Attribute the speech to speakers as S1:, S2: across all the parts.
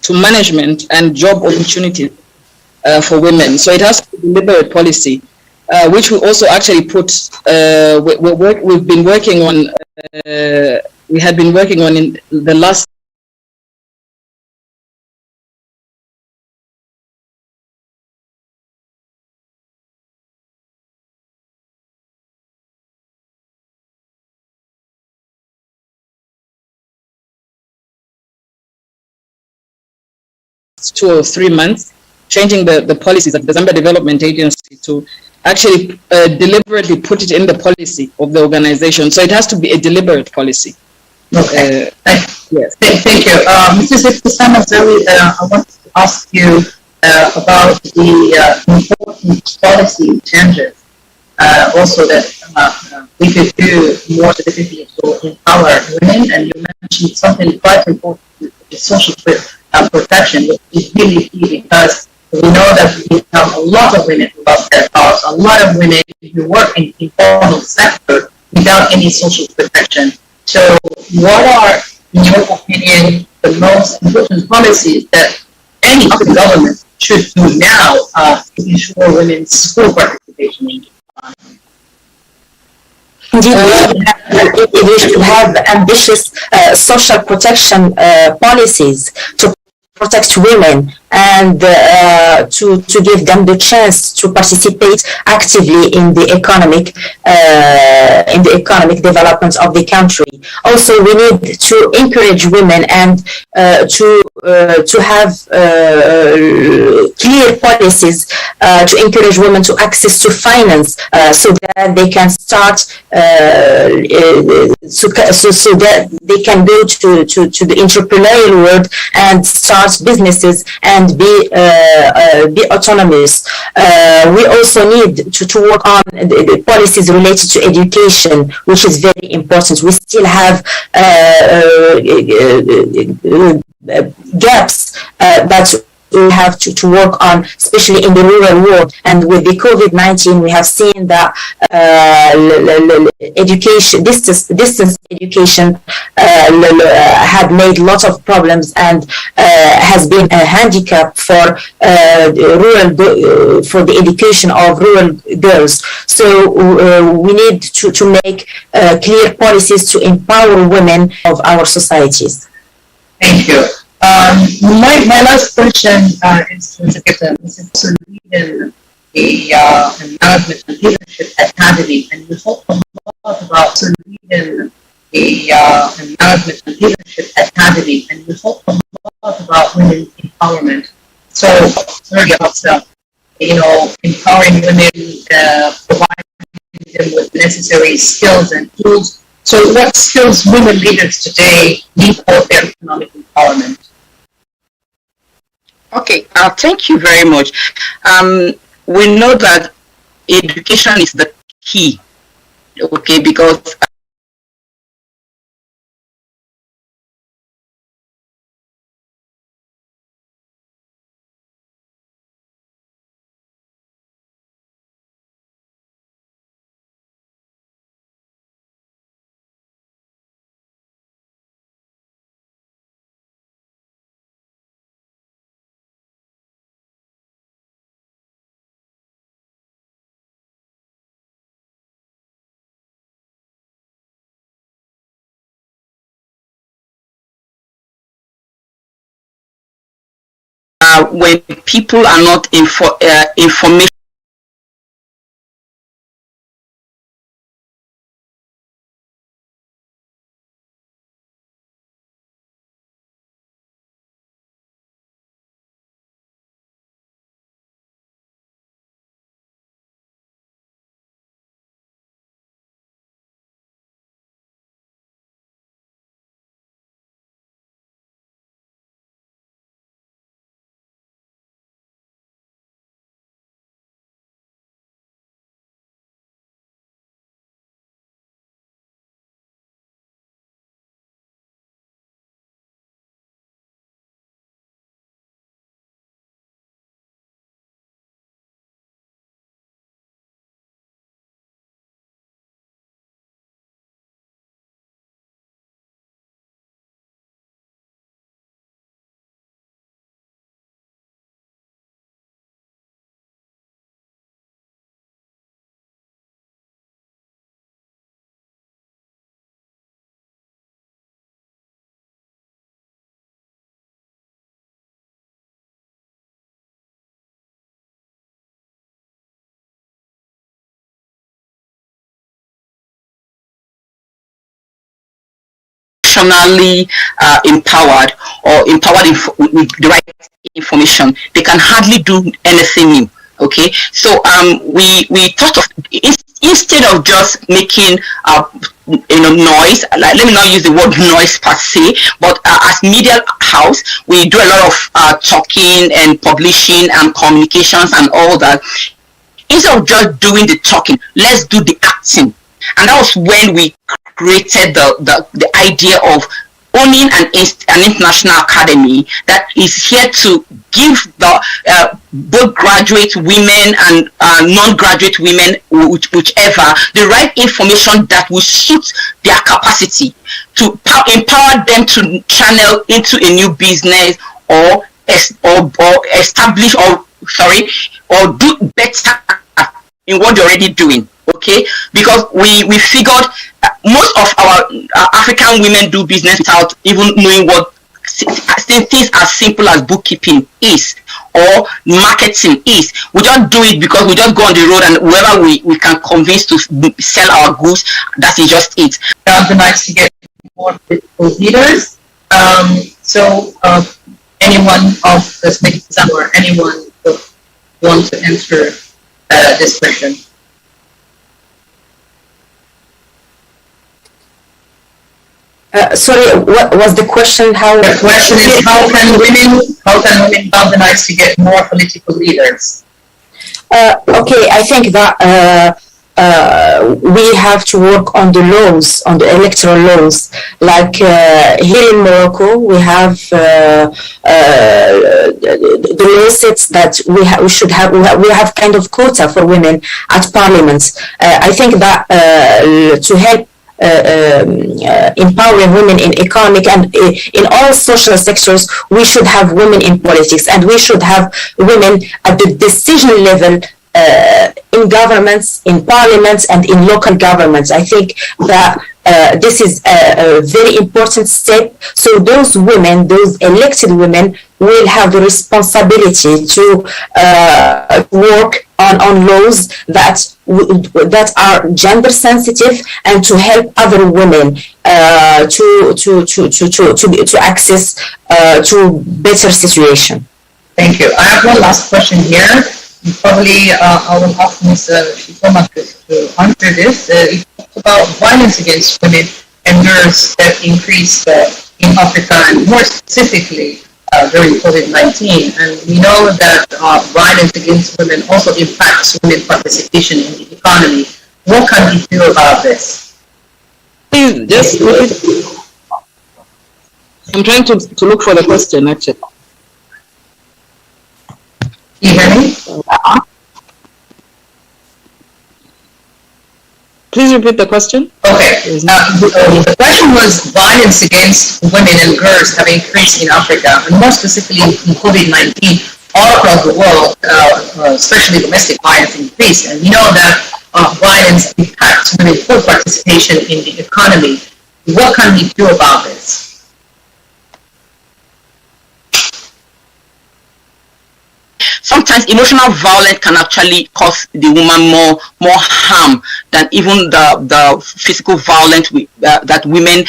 S1: to management and job opportunities for women. So it has to be deliberate policy, which we also actually put. We've been working on. We had been working on in the last 2 or 3 months, changing the policies of the Zambia Development Agency to actually deliberately put it in the policy of the organization. So it has to be a deliberate policy.
S2: Okay.
S1: Yes.
S2: Thank you. Mrs. Iftisama, I want to ask you about the important policy changes also that we could do more specifically to empower women. And you mentioned something quite important, the social protection, which is really key because we know that we have a lot of women who lost their jobs, a lot of women who work in the informal sector without any social protection. So what are, in your opinion, the most important policies that any of the government should do now to ensure women's full participation in the economy?
S3: Indeed, we should have ambitious social protection policies to protect women and to give them the chance to participate actively in the economic development of the country. Also, we need to encourage women and to have clear policies to encourage women to access to finance so that they can start so that they can go to the entrepreneurial world and start businesses and be autonomous. We also need to work on the policies related to education, which is very important. We still have gaps that we have to work on, especially in the rural world. And with the COVID-19, we have seen that education, distance education had made lots of problems and has been a handicap for for the education of rural girls. So we need to make clear policies to empower women of our societies.
S2: Thank you. My last question is to Mrs. Leading the Management and Leadership Academy, and you talked a lot about leading the Management and Leadership Academy, and you talked a lot about women's empowerment. So, sorry about empowering women, providing them with necessary skills and tools. So, what skills women leaders today need for their economic empowerment?
S4: Okay, thank you very much. We know that education is the key, okay, because when people are not information emotionally empowered or empowered with the right information, they can hardly do anything new. Okay, so we thought of, instead of just making noise, like, let me not use the word noise per se, but as media house, we do a lot of talking and publishing and communications and all that. Instead of just doing the talking, let's do the acting. And that was when we created the idea of owning an international academy that is here to give the both graduate women and non-graduate women, whichever, the right information that will suit their capacity to empower them to channel into a new business or establish or do better in what they're already doing. Okay, because we figured most of our African women do business without even knowing what things as simple as bookkeeping is or marketing is. We just do it because we just go on the road, and whoever we can convince to sell our goods, that is just it.
S2: It would be nice to get more political leaders. So anyone of the Uzbekistan or anyone who wants to answer this question.
S3: Sorry, what was the question?
S2: The question is, how can women galvanize to get more political leaders?
S3: Okay, I think that we have to work on the laws, on the electoral laws. Like here in Morocco, we have the law sets that we have kind of quota for women at parliament. I think that to help empowering women in economic and in all social sectors, we should have women in politics, and we should have women at the decision level in governments, in parliaments, and in local governments. I think that this is a very important step. So those women, those elected women, will have the responsibility to work on laws that are gender sensitive, and to help other women to access to better situation.
S2: Thank you. I have one last question here. Probably I will ask Ms. Shikoma to answer this. It talks about violence against women and girls that increased in Africa, and more specifically during COVID-19. And we know that violence against women also impacts women participation in the economy. What can we do about this?
S1: Please, just repeat. I'm trying to look for the question, actually.
S2: Can you hear me?
S1: Please repeat the question.
S2: Okay. The question was, violence against women and girls have increased in Africa, and more specifically in COVID-19, all across the world, especially domestic violence increased. And we know that violence impacts women's full participation in the economy. What can we do about this?
S4: Sometimes emotional violence can actually cause the woman more harm than even the physical violence that women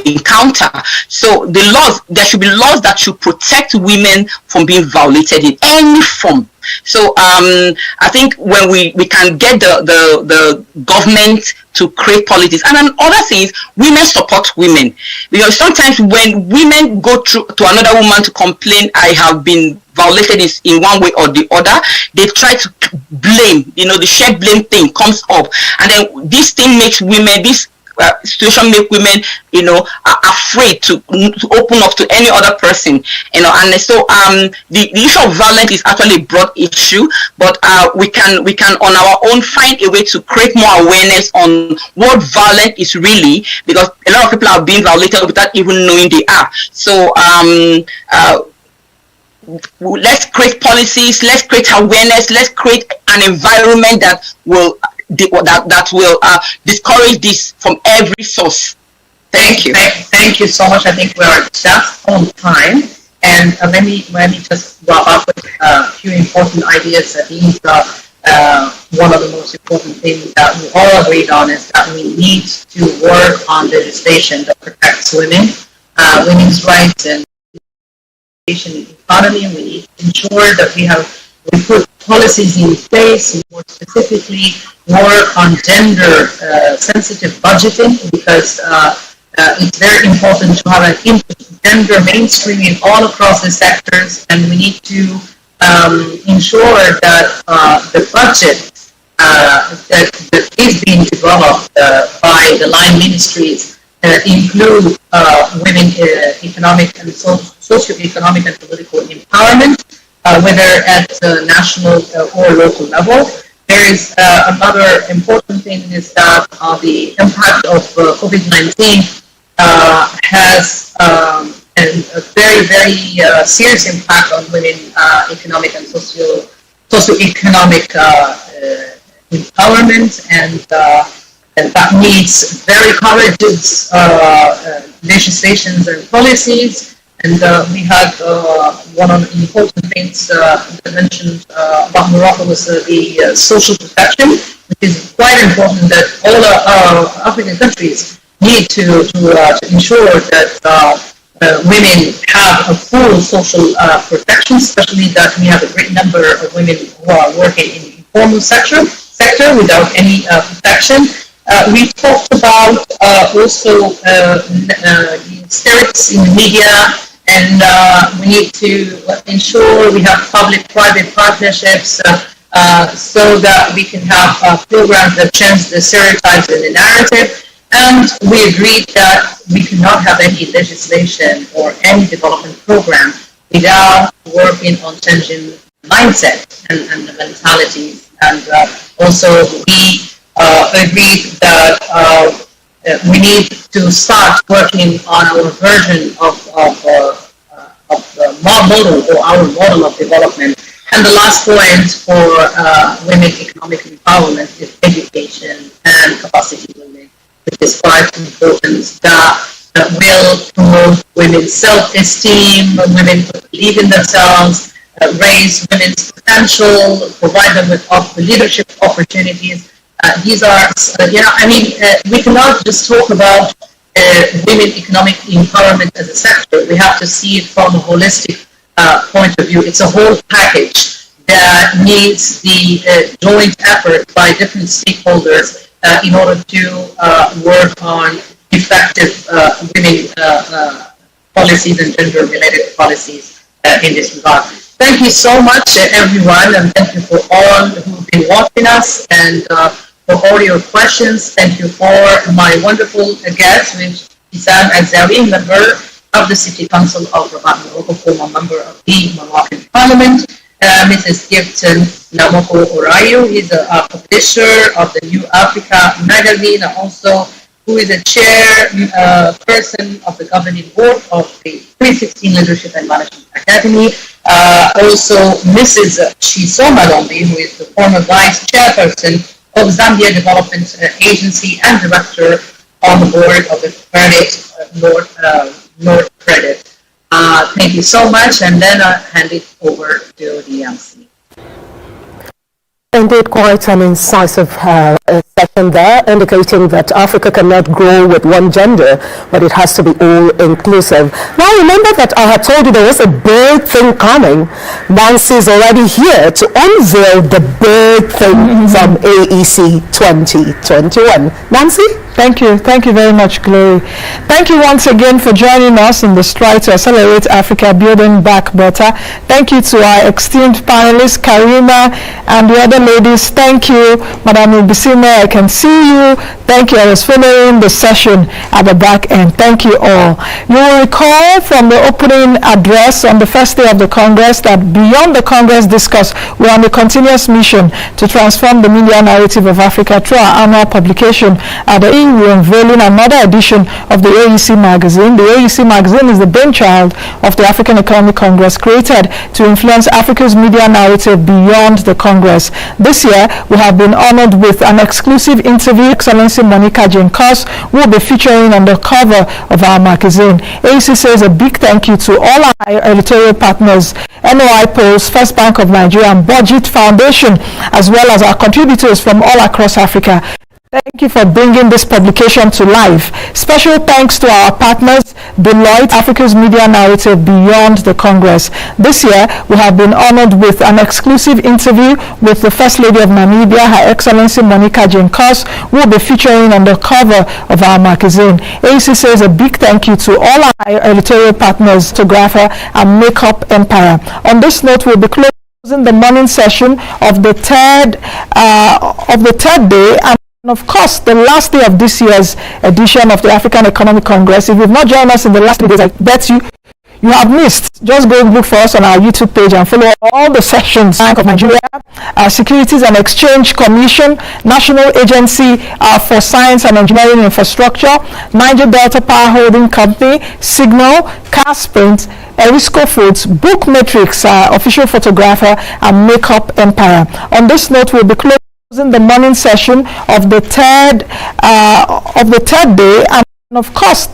S4: encounter. So there should be laws that should protect women from being violated in any form. So I think when we can get the government to create policies, and then other things, women support women, because sometimes when women go to another woman to complain, I have been violated in one way or the other, they try to blame, the shared blame thing comes up, and then this thing makes women, this situation make women, afraid to open up to any other person, and so the issue of violence is actually a broad issue, but we can on our own find a way to create more awareness on what violence is really, because a lot of people are being violated without even knowing they are. So let's create policies, let's create awareness, let's create an environment that will discourage this from every source. Thank you.
S2: Thank you so much. I think we are just on time, and let me just wrap up with a few important ideas that these one of the most important things that we all agreed on is that we need to work on legislation that protects women's rights and economy. We need to ensure that we put policies in place, more specifically work on gender sensitive budgeting, because it's very important to have an gender mainstreaming all across the sectors, and we need to ensure that the budget that is being developed by the line ministries include women economic and socio-economic and political empowerment, whether at the national or local level. There is another important thing is that the impact of COVID-19 has a very, very serious impact on women economic and socio-economic empowerment, and that needs very courageous legislations and policies. And we had one of the important things that mentioned about Morocco was the social protection, which is quite important that all African countries need to ensure that women have a full social protection, especially that we have a great number of women who are working in the informal sector without any protection. We talked about also hysterics in the media, and we need to ensure we have public-private partnerships so that we can have programs that change the stereotypes and the narrative. And we agreed that we cannot have any legislation or any development program without working on changing mindset and the mentalities. And also we agreed that we need to start working on our version of the model or our model of development. And the last point for women economic empowerment is education and capacity building, which is quite important, that will promote women's self-esteem, women to believe in themselves, raise women's potential, provide them with leadership opportunities. These are, we cannot just talk about women economic empowerment as a sector. We have to see it from a holistic point of view. It's a whole package that needs the joint effort by different stakeholders in order to work on effective women policies and gender-related policies in this regard. Thank you so much, everyone, and thank you for all who've been watching us, and for all your questions. Thank you for my wonderful guest, which is Issam Azawi, member of the City Council of Rabat, Morocco, former member of the Moroccan Parliament. Mrs. Gibson Namoko Orayo, he's a publisher of the New Africa magazine, and also who is a chairperson of the governing board of the 316 Leadership and Management Academy. Also, Mrs. Chiso Malombi, who is the former vice chairperson of Zambia Development Agency and director on the board of the North Credit. Thank you so much, and then I'll hand it over to the MC.
S5: Indeed, quite an incisive session there, indicating that Africa cannot grow with one gender, but it has to be all inclusive. Now, remember that I had told you there was a big thing coming. Nancy is already here to unveil the big thing from AEC 2021. Nancy?
S6: Thank you very much, Glory. Thank you once again for joining us in the stride to accelerate Africa, building back better. Thank you to our esteemed panelists, Karima and the other ladies. Thank you, Madam Ubisime, I can see you. Thank you, I was following the session at the back end. Thank you all. You will recall from the opening address on the first day of the Congress that beyond the Congress discourse, we are on a continuous mission to transform the media narrative of Africa through our annual publication at the today we're unveiling another edition of the AEC magazine. The AEC magazine is the brainchild of the African Economic Congress, created to influence Africa's media narrative beyond the Congress. This year, we have been honored with an exclusive interview. Excellency Monica Jane Koss will be featuring on the cover of our magazine. AEC says a big thank you to all our editorial partners, NOI Polls, First Bank of Nigeria, and Budget Foundation, as well as our contributors from all across Africa. Thank you for bringing this publication to life. Special thanks to our partners, Deloitte, Africa's media narrative beyond the Congress. This year, we have been honored with an exclusive interview with the First Lady of Namibia, Her Excellency Monica Jane Koss, who will be featuring on the cover of our magazine. AEC says a big thank you to all our editorial partners, photographer and makeup empire. On this note, we'll be closing the morning session of the third day, and of course, the last day of this year's edition of the African Economic Congress. If you've not joined us in the last 3 days, I bet you have missed. Just go look for us on our YouTube page and follow all the sessions. Bank of Nigeria, Securities and Exchange Commission, National Agency for Science and Engineering Infrastructure, Niger Delta Power Holding Company, Signal, Carsprint, Erisco Foods, Book Matrix, official photographer, and makeup empire. On this note, we'll be closing the morning session of the third day, and of course the